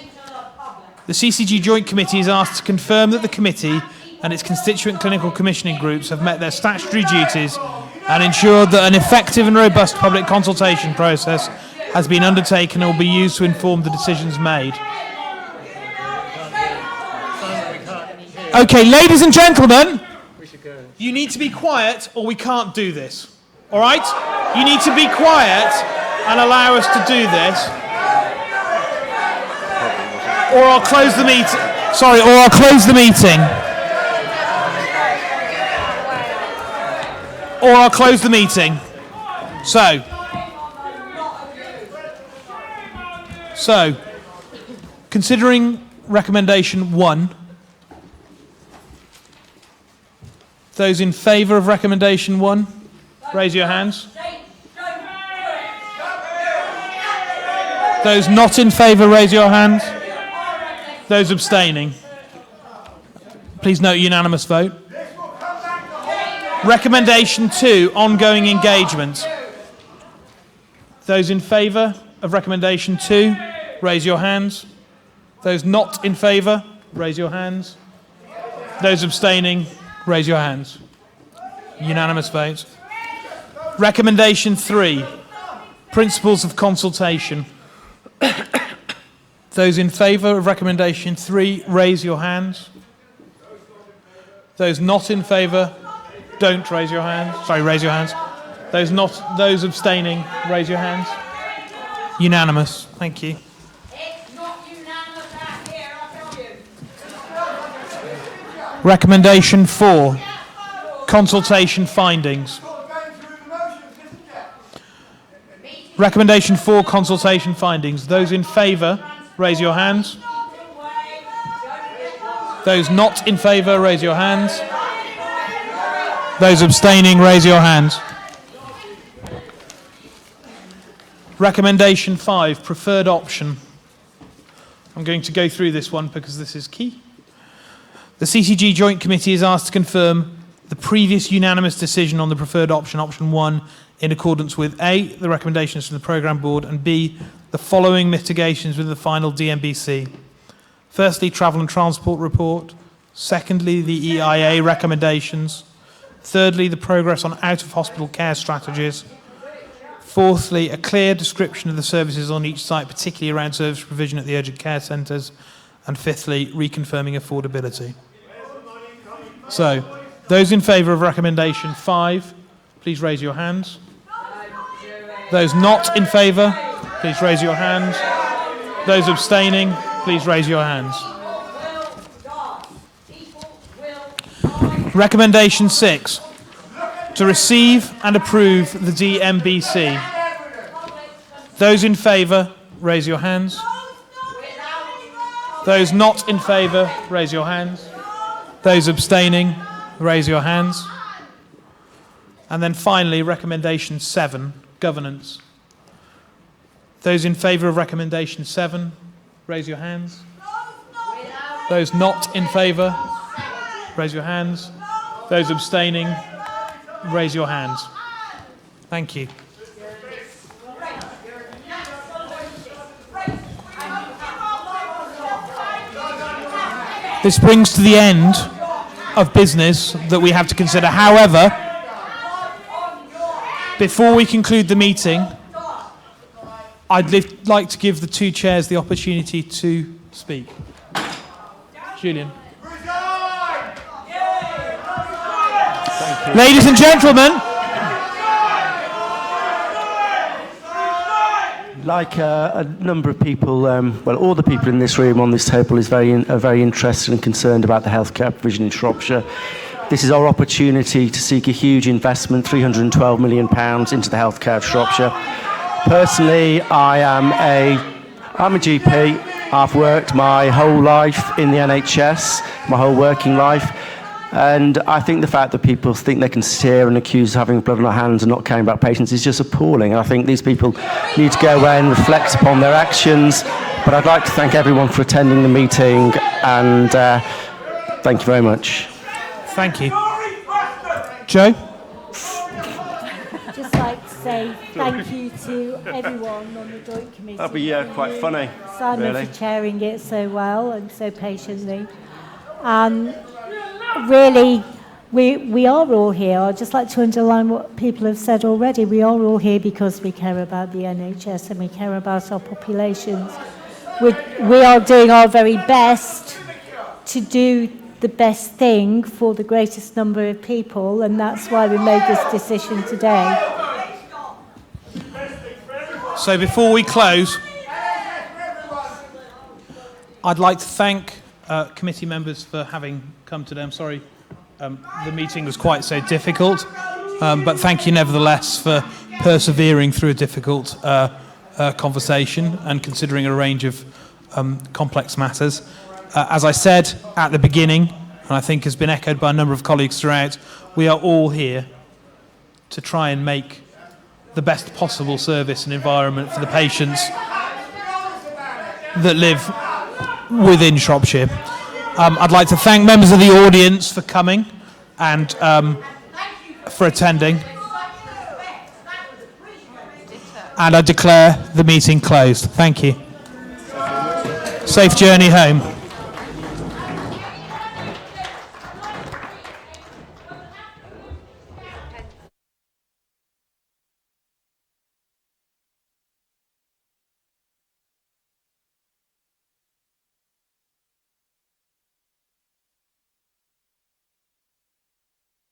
The CCG Joint Committee is asked to confirm that the committee and its constituent clinical commissioning groups have met their statutory duties and ensured that an effective and robust public consultation process has been undertaken and will be used to inform the decisions made. Okay, ladies and gentlemen, you need to be quiet or we can't do this. All right? You need to be quiet and allow us to do this. Or I'll close the meeting. Sorry, or I'll close the meeting. Or I'll close the meeting. So, considering recommendation 1, those in favour of recommendation 1, raise your hands. Those not in favour, raise your hands. Those abstaining. Please note unanimous vote. Recommendation 2, ongoing engagement. Those in favour of recommendation 2, raise your hands. Those not in favour, raise your hands. Those abstaining, raise your hands. Unanimous vote. Recommendation 3, principles of consultation. Those in favour of recommendation 3, raise your hands. Those not in favour, don't raise your hands. Sorry, raise your hands. Those abstaining, raise your hands. Unanimous. Thank you. It's not unanimous out here, I tell you. Recommendation 4, consultation findings. Recommendation 4, consultation findings. Those in favour, raise your hands. Those not in favour, raise your hands. Those abstaining, raise your hands. Recommendation 5, preferred option. I'm going to go through this one because this is key. The CCG Joint Committee is asked to confirm the previous unanimous decision on the preferred option, option 1, in accordance with A, the recommendations from the programme board, and B, the following mitigations with the final DMBC. Firstly, travel and transport report. Secondly, the EIA recommendations. Thirdly, the progress on out-of-hospital care strategies. Fourthly, a clear description of the services on each site, particularly around service provision at the urgent care centres. And fifthly, reconfirming affordability. So, those in favour of recommendation 5, please raise your hands. Those not in favour, please raise your hands. Those abstaining, please raise your hands. Recommendation 6. To receive and approve the DMBC. Those in favour, raise your hands. Those not in favour, raise your hands. Those abstaining, raise your hands. And then finally, recommendation 7, governance. Those in favour of recommendation 7, raise your hands. Those not in favour, raise your hands. Those abstaining, raise your hands. Thank you. This brings to the end of business that we have to consider. However, before we conclude the meeting, I'd like to give the two chairs the opportunity to speak. Julian. Ladies and gentlemen. Like a number of people, well, all the people in this room on this table are very interested and concerned about the healthcare provision in Shropshire. This is our opportunity to seek a huge investment, £312 million into the healthcare of Shropshire. Personally, I'm a GP. I've worked my whole life in the NHS, my whole working life. And I think the fact that people think they can sit here and accuse us of having blood on our hands and not caring about patients is just appalling. And I think these people need to go away and reflect upon their actions. But I'd like to thank everyone for attending the meeting, and thank you very much. Thank you. Joe? Just like to say thank you to everyone on the joint committee. That'll be quite funny, Simon, really, for chairing it so well and so patiently. Really, we are all here. I'd just like to underline what people have said already. We are all here because we care about the NHS and we care about our populations. We are doing our very best to do the best thing for the greatest number of people, and that's why we made this decision today. So before we close, I'd like to thank committee members for having come today. I'm sorry the meeting was quite so difficult, but thank you nevertheless for persevering through a difficult conversation and considering a range of complex matters. As I said at the beginning, and I think has been echoed by a number of colleagues throughout, we are all here to try and make the best possible service and environment for the patients that live within Shropshire. I'd like to thank members of the audience for coming and for attending. And I declare the meeting closed. Thank you. Safe journey home.